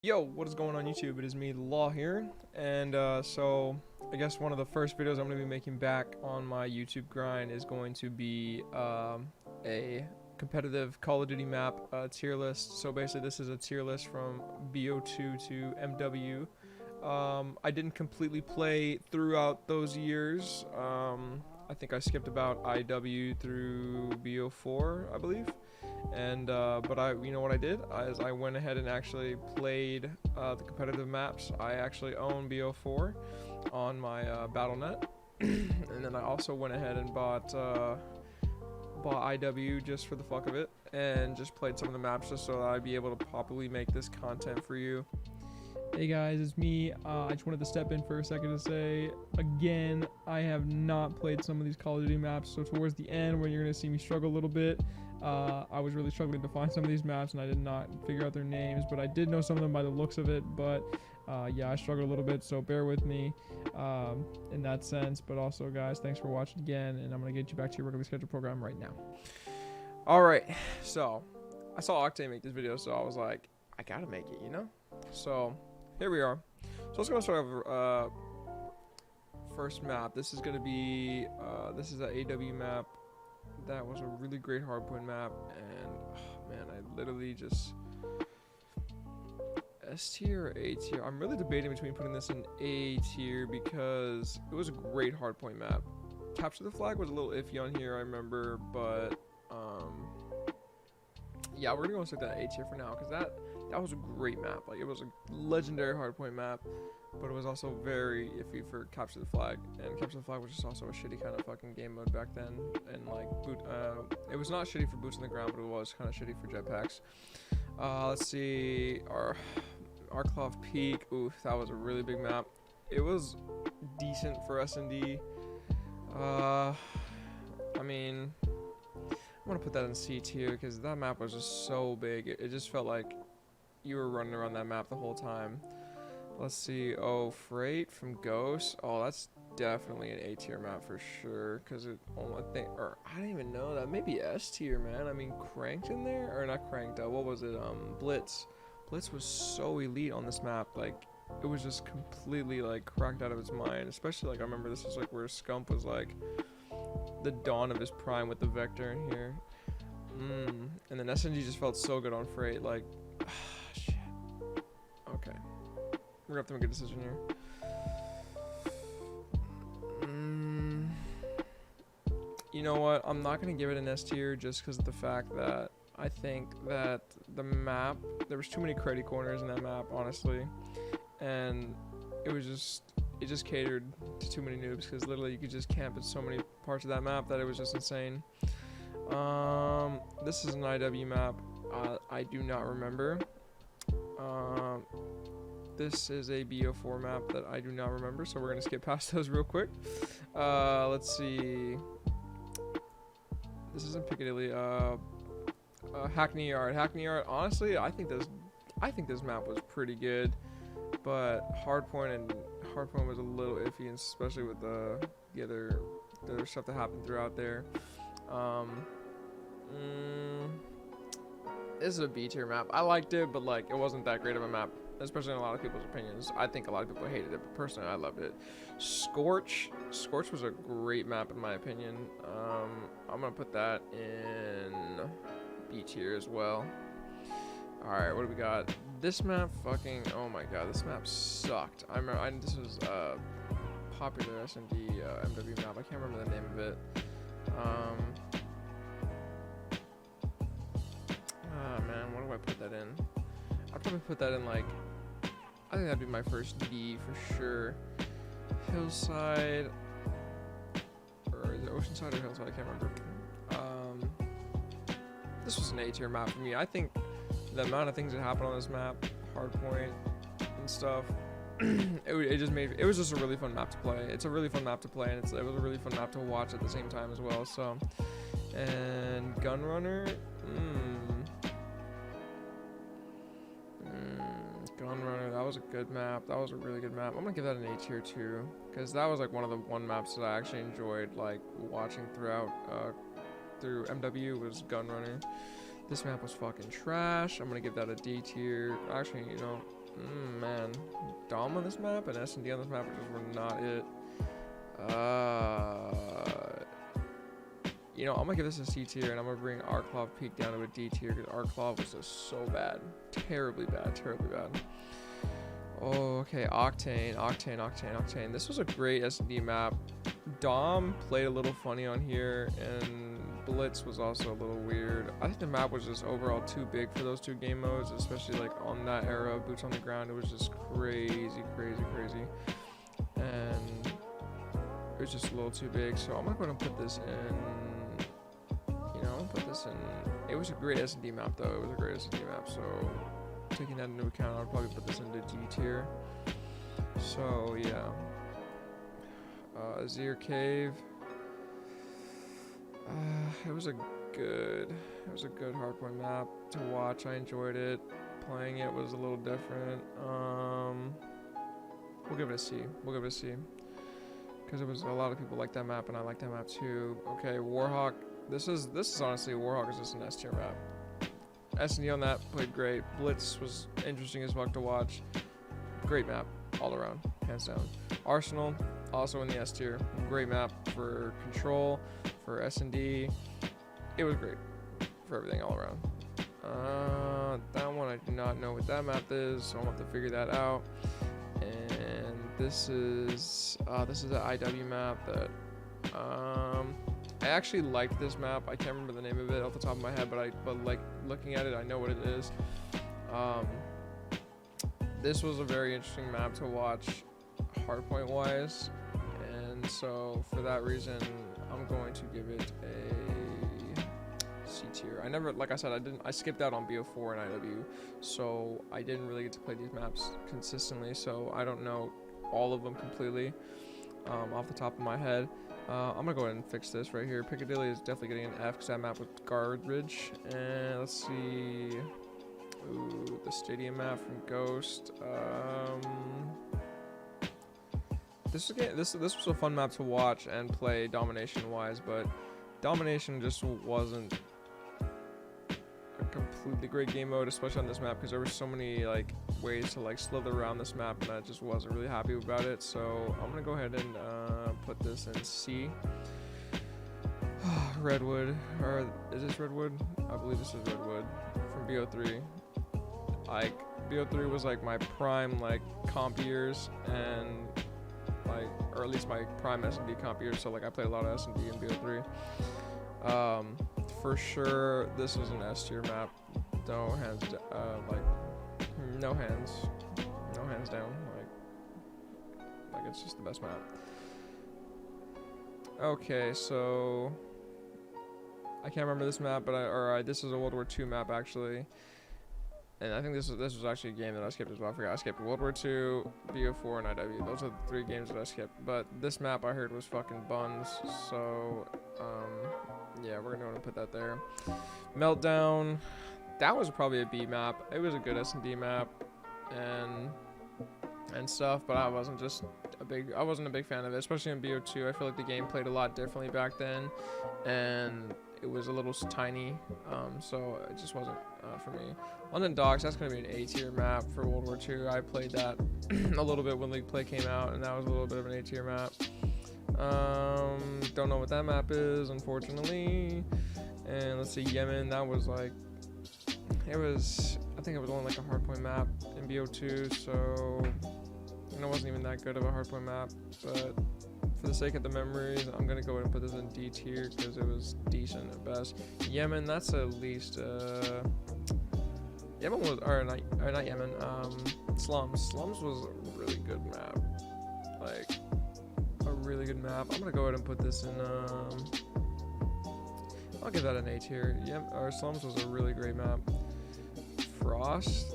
Yo, what is going on YouTube? It is me, Law here, and so I guess one of the first videos I'm going to be making back on my YouTube grind is going to be a competitive Call of Duty map tier list. So basically this is a tier list from BO2 to MW. I didn't completely play throughout those years. I think I skipped about IW through BO4, I believe. And but you know what I did is I went ahead and actually played the competitive maps. I actually own BO4 on my Battle.net, and then I also went ahead and bought IW just for the fuck of it, and just played some of the maps just so that I'd be able to properly make this content for you. Hey guys, it's me. I just wanted to step in for a second to say, again, I have not played some of these Call of Duty maps, so towards the end when you're going to see me struggle a little bit, I was really struggling to find some of these maps and I did not figure out their names, but I did know some of them by the looks of it. But yeah, I struggled a little bit, so bear with me in that sense. But also, guys, thanks for watching again, and I'm going to get you back to your regularly scheduled program right now. Alright, so I saw Octane make this video, so I was like, I gotta make it, you know? So here we are. So let's go start with first map. This is going to be, this is an AW map. That was a really great hardpoint map, and oh, man, I literally just S tier or A tier. I'm really debating between putting this in A tier because it was a great hardpoint map. Capture the Flag was a little iffy on here, I remember, but yeah, we're gonna go stick that A tier for now because that was a great map. Like, it was a legendary hardpoint map, but it was also very iffy for Capture the Flag, and Capture the Flag was just also a shitty kind of fucking game mode back then. And like it was not shitty for boots on the ground, but it was kind of shitty for jetpacks. Let's see, our Cloth Peak. Oof, that was a really big map. It was decent for S&D. I mean, I'm gonna put that in C tier because that map was just so big. It just felt like you were running around that map the whole time. Let's see. Oh, Freight from Ghost. Oh, that's definitely an A tier map for sure. Cause it, I think, or I didn't even know that. Maybe S tier, man. I mean, Cranked in there, or not Cranked. What was it? Blitz. Blitz was so elite on this map. Like, it was just completely like cracked out of its mind. Especially like I remember this was like where Scump was like the dawn of his prime with the Vector in here. And then SNG just felt so good on Freight. Like, shit. Okay. We're gonna have to make a decision here. You know what? I'm not gonna give it an S tier just because of the fact that I think that the map, there was too many credit corners in that map, honestly, and it just catered to too many noobs because literally you could just camp in so many parts of that map that it was just insane. This is an IW map. I do not remember. This is a BO4 map that I do not remember, so we're gonna skip past those real quick. Let's see. This isn't Piccadilly. Hackney Yard. Hackney Yard. Honestly, I think this map was pretty good, but Hardpoint was a little iffy, and especially with the other stuff that happened throughout there. This is a B tier map. I liked it, but like it wasn't that great of a map, especially in a lot of people's opinions. I think a lot of people hated it, but personally I loved it. Scorch was a great map in my opinion. I'm gonna put that in B tier as well. Alright, what do we got? This map fucking, oh my god, this map sucked. I remember, this was popular S&D MW map. I can't remember the name of it. Man, what do I put that in? I'd probably put that in like, I think that'd be my first D for sure. Hillside, or is it Oceanside or Hillside? I can't remember. This was an A tier map for me. I think the amount of things that happened on this map, hardpoint and stuff, it was just a really fun map to play. It's a really fun map to play, and it was a really fun map to watch at the same time as well. So, and Gunrunner, Gunrunner, that was a good map. That was a really good map. I'm gonna give that an A tier too, because that was like one of the maps that I actually enjoyed like watching throughout through MW was Gunrunner. This map was fucking trash. I'm gonna give that a D tier. Actually, you know, Man, Dom on this map and S&D on this map just were not it. You know, I'm gonna give this a C tier, and I'm gonna bring Arklov Peak down to a D tier because Arklov was just so bad, terribly bad, terribly bad. Oh, okay, Octane. This was a great S&D map. Dom played a little funny on here, and Blitz was also a little weird. I think the map was just overall too big for those two game modes, especially like on that era of Boots on the Ground. It was just crazy. And it was just a little too big, so I'm gonna go ahead and put this in, you know, it was a great S&D map though. It was a great S&D map, so taking that into account, I would probably put this into G tier. So yeah, Azir Cave. It was a good hardpoint map to watch. I enjoyed it. Playing it was a little different. We'll give it a C. Because it was a lot of people like that map, and I like that map too. Okay, Warhawk. This is honestly, Warhawk is just an S tier map. S&D on that played great. Blitz was interesting as fuck to watch. Great map all around, hands down. Arsenal also in the S tier. Great map for control, for S&D. It was great for everything all around. That one I do not know what that map is, so I'm gonna have to figure that out. And this is an IW map that I actually liked this map. I can't remember the name of it off the top of my head, but like looking at it, I know what it is. This was a very interesting map to watch hardpoint wise, and so for that reason, I'm going to give it a C tier. Like I said, I skipped out on BO4 and IW, so I didn't really get to play these maps consistently, so I don't know all of them completely off the top of my head. I'm gonna go ahead and fix this right here. Piccadilly is definitely getting an F because that map was garbage. And let's see. Ooh, the stadium map from Ghost. This was a fun map to watch and play domination wise, but domination just wasn't a completely great game mode, especially on this map, because there were so many like ways to like slither around this map, and I just wasn't really happy about it. So I'm gonna go ahead and put this in C. Redwood, or is this Redwood? I believe this is Redwood from BO3. Like BO3 was like my prime like comp years, and like, or at least my prime S&D comp years. So like I played a lot of S&D in BO3. For sure, this is an S tier map. No hands down. Like it's just the best map. Okay, so I can't remember this map, but this is a World War II map actually, and I think this was actually a game that I skipped as well. I forgot I skipped World War II, BO4, and IW. Those are the 3 games that I skipped. But this map I heard was fucking buns, so yeah, we're gonna put that there. Meltdown, that was probably a B map. It was a good S&D map, and stuff, but I wasn't a big fan of it, especially in BO2. I feel like the game played a lot differently back then, and it was a little tiny, so it just wasn't for me. London Docks, that's going to be an A tier map for World War II. I played that a little bit when League Play came out, and that was a little bit of an A tier map. Don't know what that map is, unfortunately. And let's see, Yemen, that was like, I think it was only like a hardpoint map in BO2, so it wasn't even that good of a hardpoint map, but for the sake of the memories, I'm gonna go ahead and put this in D tier because it was decent at best. Yemen, that's at least Yemen was, or not Yemen, Slums. Slums was a really good map, like a really good map. I'm gonna go ahead and put this in I'll give that an A tier. Slums was a really great map. Frost,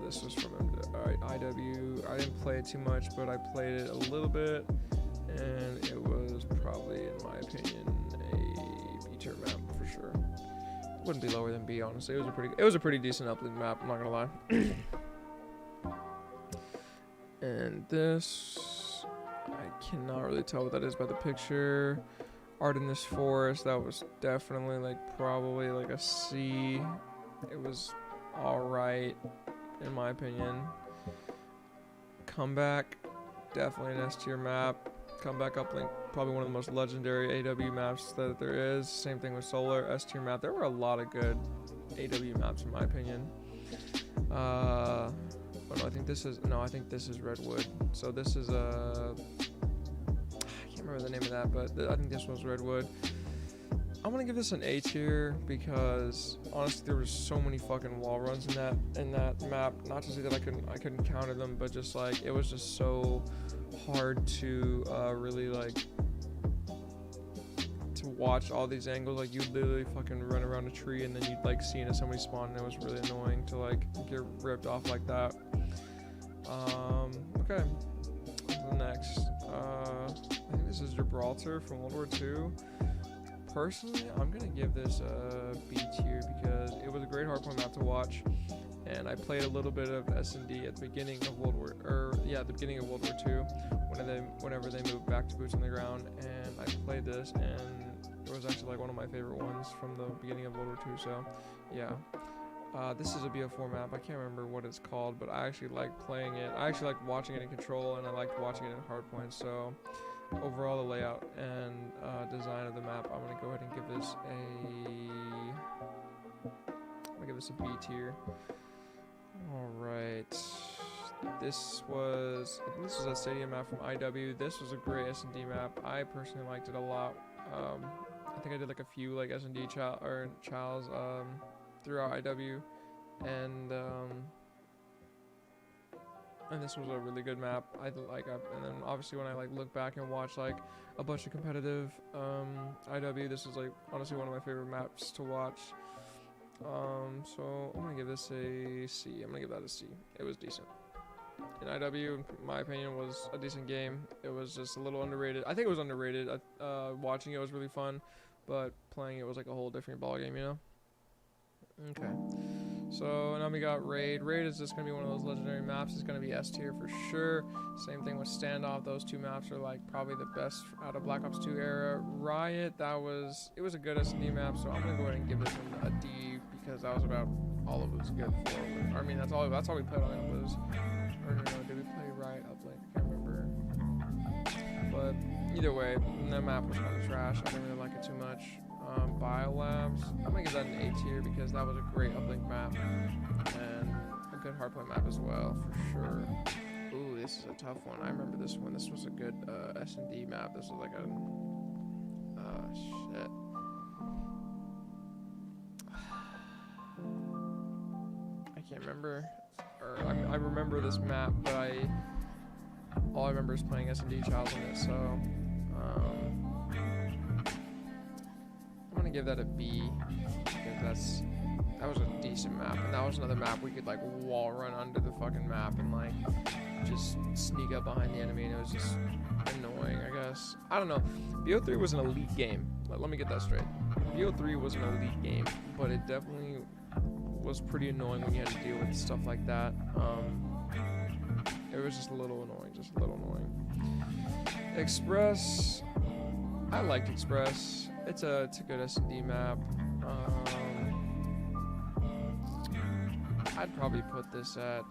this was from IW. I didn't play it too much, but I played it a little bit, and it was probably, in my opinion, a B tier map for sure. Wouldn't be lower than B, honestly. It was a pretty decent uplink map, I'm not gonna lie. And this, I cannot really tell what that is by the picture. Art in this forest, that was definitely like probably like a C. It was alright, in my opinion. Comeback, definitely an S tier map. Comeback uplink, probably one of the most legendary AW maps that there is. Same thing with Solar, S tier map. There were a lot of good AW maps in my opinion. Oh no, I think this is Redwood. So this is I can't remember the name of that, but I think this was Redwood. I'm gonna give this an A tier because honestly there was so many fucking wall runs in that map. Not to say that I couldn't counter them, but just like it was just so hard to really like to watch all these angles. Like you'd literally fucking run around a tree and then you'd like see somebody spawn, and it was really annoying to like get ripped off like that. Okay. The next, I think this is Gibraltar from World War II. Personally, I'm gonna give this a B tier because it was a great hardpoint map to watch, and I played a little bit of S&D at the beginning of World War II, whenever they moved back to boots on the ground, and I played this, and it was actually like one of my favorite ones from the beginning of World War II. So, yeah. This is a BO4 map. I can't remember what it's called, but I actually like playing it. I actually like watching it in control, and I liked watching it in hardpoint. So, overall, the layout and design of the map, I'm gonna go ahead and give this a B tier. All right. This was a stadium map from IW. This was a great S&D map. I personally liked it a lot. I think I did like a few like S&D chows throughout IW, and this was a really good map. And then obviously when I like look back and watch like a bunch of competitive IW, this is like honestly one of my favorite maps to watch. So I'm gonna give this a C. I'm gonna give that a C. It was decent. And IW, in my opinion, was a decent game. It was just a little underrated. I think it was underrated. Watching it was really fun, but playing it was like a whole different ball game, you know? Okay. So now we got Raid. Raid is just going to be one of those legendary maps. It's going to be S tier for sure. Same thing with Standoff. Those two maps are like probably the best out of Black Ops 2 era. Riot, it was a good S&D map, so I'm going to go ahead and give this one a D because that was about all it was good for. I mean, that's all we played on it was. Or no, did we play Riot Uplink? I can't remember. But either way, that map was kind of trash. I didn't really like it too much. Biolabs, I'm gonna give that an A tier because that was a great uplink map and a good hardpoint map as well, for sure. Ooh, this is a tough one. I remember this one. This was a good S&D map. This was like a shit. I can't remember. I remember this map, but all I remember is playing S&D Child on it. So I'm gonna give that a B because that was a decent map, and that was another map we could like wall run under the fucking map and like just sneak up behind the enemy, and it was just annoying, I guess. I don't know. BO3 was an elite game. Let me get that straight. BO3 was an elite game, but it definitely was pretty annoying when you had to deal with stuff like that. It was just a little annoying. Express, I liked Express. It's a good S&D map. I'd probably put this at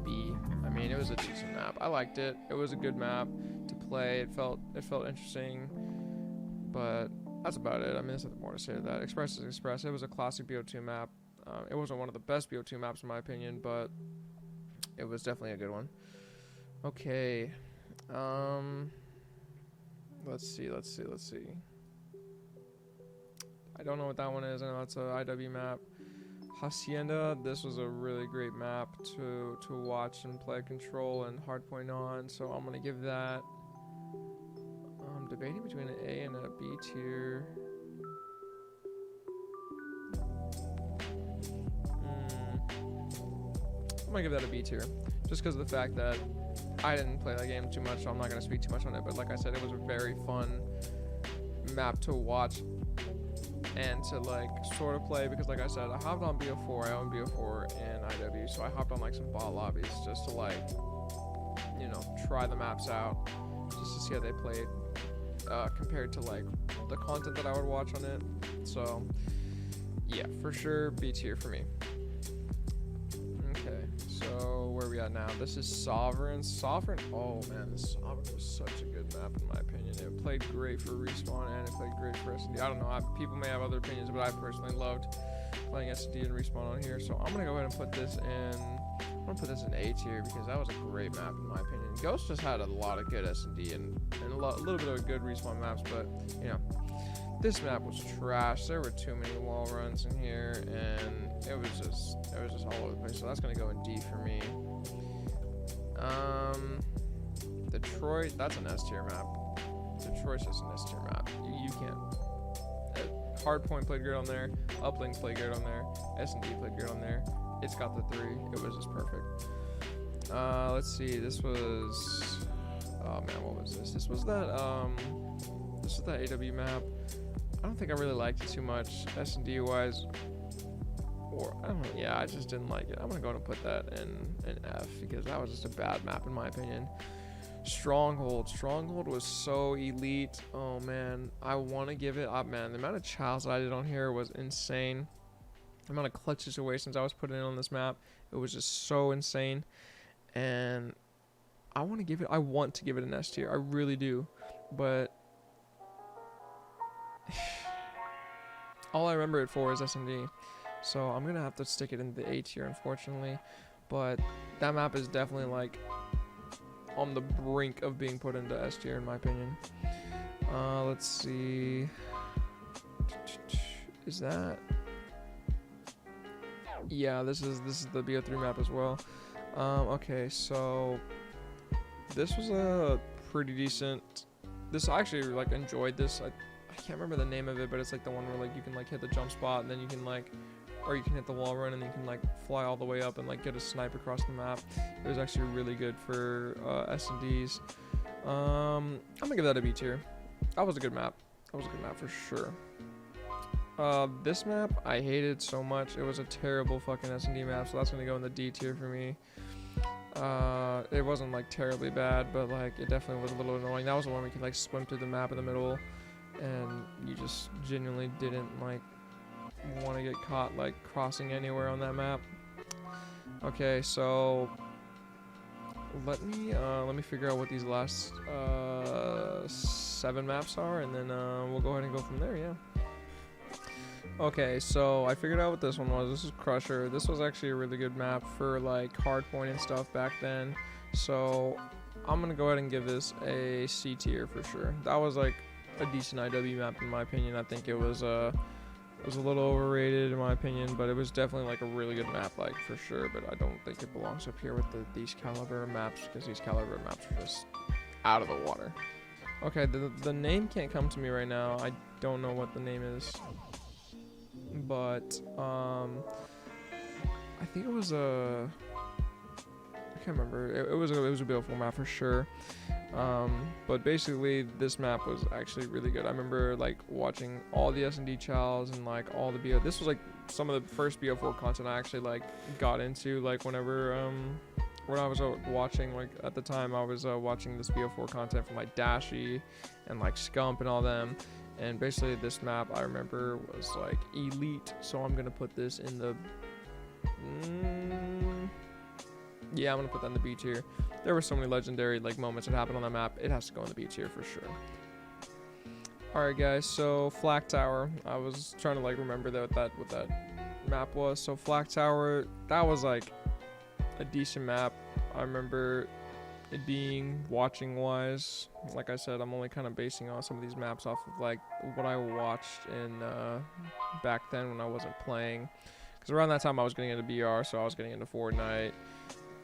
B. I mean, it was a decent map. I liked it. It was a good map to play. It felt interesting, but that's about it. I mean, there's nothing more to say to that. Express is Express. It was a classic BO2 map. It wasn't one of the best BO2 maps in my opinion, but it was definitely a good one. Okay. Let's see. I don't know what that one is. I know it's a IW map. Hacienda, this was a really great map to watch and play control and hardpoint on, so I'm gonna give that. I'm debating between an A and a B tier. I'm gonna give that a B tier, just because of the fact that I didn't play that game too much, so I'm not gonna speak too much on it. But like I said, it was a very fun map to watch and to like sort of play, because like I said, I hopped on BO4. I own BO4 and IW, so I hopped on like some bot lobbies just to like, you know, try the maps out, just to see how they played compared to like the content that I would watch on it. So yeah, for sure B tier for me. Okay, so where are we we at now? This is Sovereign. Sovereign, oh man, this Sovereign was such a good map in my opinion. It played great for Respawn and it played great for S&D. I don't know, people may have other opinions, but I personally loved playing S&D and Respawn on here. So I'm gonna go ahead and put this in, I'm gonna put this in A tier because that was a great map in my opinion. Ghost just had a lot of good S&D and a little bit of good Respawn maps, but you know, this map was trash. There were too many wall runs in here, and it was just all over the place. So that's gonna go in D for me. Detroit, that's an S tier map. Detroit's just an S tier map. You can't. Hardpoint played good on there. Uplink played good on there. S&D played good on there. It's got the 3. It was just perfect. Let's see. This was. Oh man, what was this? This was that. This was that AW map. I don't think I really liked it too much, S&D wise, or I don't know. Yeah, I just didn't like it. I'm gonna go and put that in F because that was just a bad map in my opinion. Stronghold was so elite. Oh man, I want to give it up, man. The amount of chows that I did on here was insane. The amount of clutch situations I was putting in on this map, it was just so insane. And I want to give it an S tier. I really do, but all I remember it for is S&D, so I'm gonna have to stick it in the A tier, unfortunately. But that map is definitely like on the brink of being put into S tier in my opinion. Let's see, is that? Yeah, this is the BO3 map as well. Okay, so this was a pretty decent. I actually like enjoyed this. I can't remember the name of it, but it's like the one where like you can like hit the jump spot and then you can like, or you can hit the wall run and then you can like fly all the way up and like get a snipe across the map. It was actually really good for S&Ds. I'm gonna give that a B tier. That was a good map. That was a good map for sure. This map I hated so much. It was a terrible fucking S&D map, so that's gonna go in the D tier for me. It wasn't like terribly bad, but like it definitely was a little annoying. That was the one we could like swim through the map in the middle, and you just genuinely didn't like want to get caught like crossing anywhere on that map. Okay, so let me figure out what these last 7 maps are, and then we'll go ahead and go from there. Yeah. Okay, so I figured out what this one was. This is Crusher. This was actually a really good map for like hardpoint and stuff back then. So I'm gonna go ahead and give this a C tier for sure. That was like a decent IW map in my opinion. I think it was a little overrated in my opinion, but it was definitely like a really good map, like for sure. But I don't think it belongs up here with these caliber maps, because these caliber maps are just out of the water. Okay, the name can't come to me right now. I don't know what the name is, but I think it was a. I can't remember. It was a beautiful map for sure. But basically this map was actually really good. I remember like watching all the S&D chows and like all the BO. This was like some of the first BO4 content I actually like got into, like whenever when I was watching, like at the time I was watching this BO4 content from like Dashy and like Scump and all them. And basically this map I remember was like elite, so I'm gonna put this in the yeah, I'm gonna put that in the B tier. There were so many legendary like moments that happened on that map. It has to go in the B tier for sure. Alright guys, so Flak Tower. I was trying to like remember what that map was. So Flak Tower, that was like a decent map. I remember it being watching wise. Like I said, I'm only kind of basing on some of these maps off of like what I watched in back then when I wasn't playing. Because around that time I was getting into BR, so I was getting into Fortnite,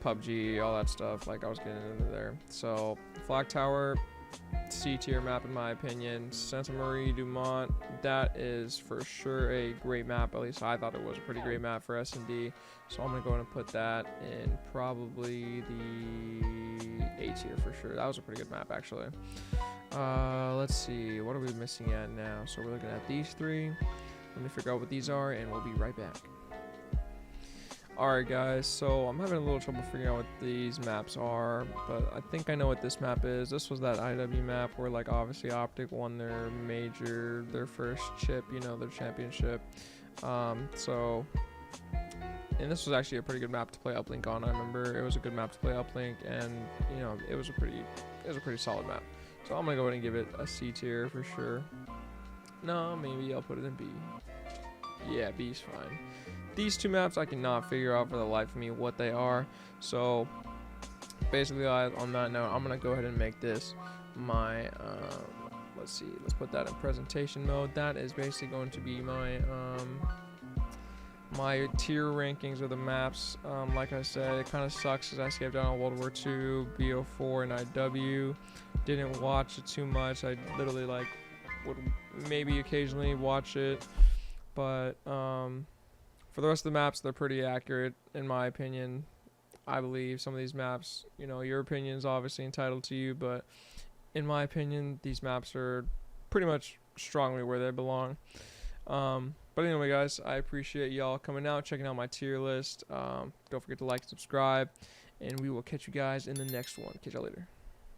PUBG, all that stuff. Like I was getting into there. So Flak Tower, C tier map in my opinion. Santa Marie Dumont, that is for sure a great map. At least I thought it was a pretty great map for S&D. So I'm gonna go ahead and put that in probably the A tier for sure. That was a pretty good map actually. Let's see, what are we missing at now? So we're looking at these 3. Let me figure out what these are and we'll be right back. Alright guys, so I'm having a little trouble figuring out what these maps are, but I think I know what this map is. This was that IW map where like obviously Optic won their first chip, you know, their championship. So And this was actually a pretty good map to play uplink on. I remember it was a good map to play uplink, and you know, it was a pretty solid map. So I'm gonna go ahead and give it a C tier for sure. No, maybe I'll put it in B. Yeah, B's fine. These two maps I cannot figure out for the life of me what they are. So basically, on that note, I'm gonna go ahead and make this my let's see, let's put that in presentation mode. That is basically going to be my my tier rankings of the maps. Like I said, it kind of sucks because I skipped out on World War II, BO4, and IW. Didn't watch it too much. I literally like would maybe occasionally watch it, but for the rest of the maps, they're pretty accurate in my opinion. I believe some of these maps, you know, your opinion is obviously entitled to you, but in my opinion, these maps are pretty much strongly where they belong. But anyway, guys, I appreciate y'all coming out, checking out my tier list. Don't forget to like and subscribe, and we will catch you guys in the next one. Catch y'all later.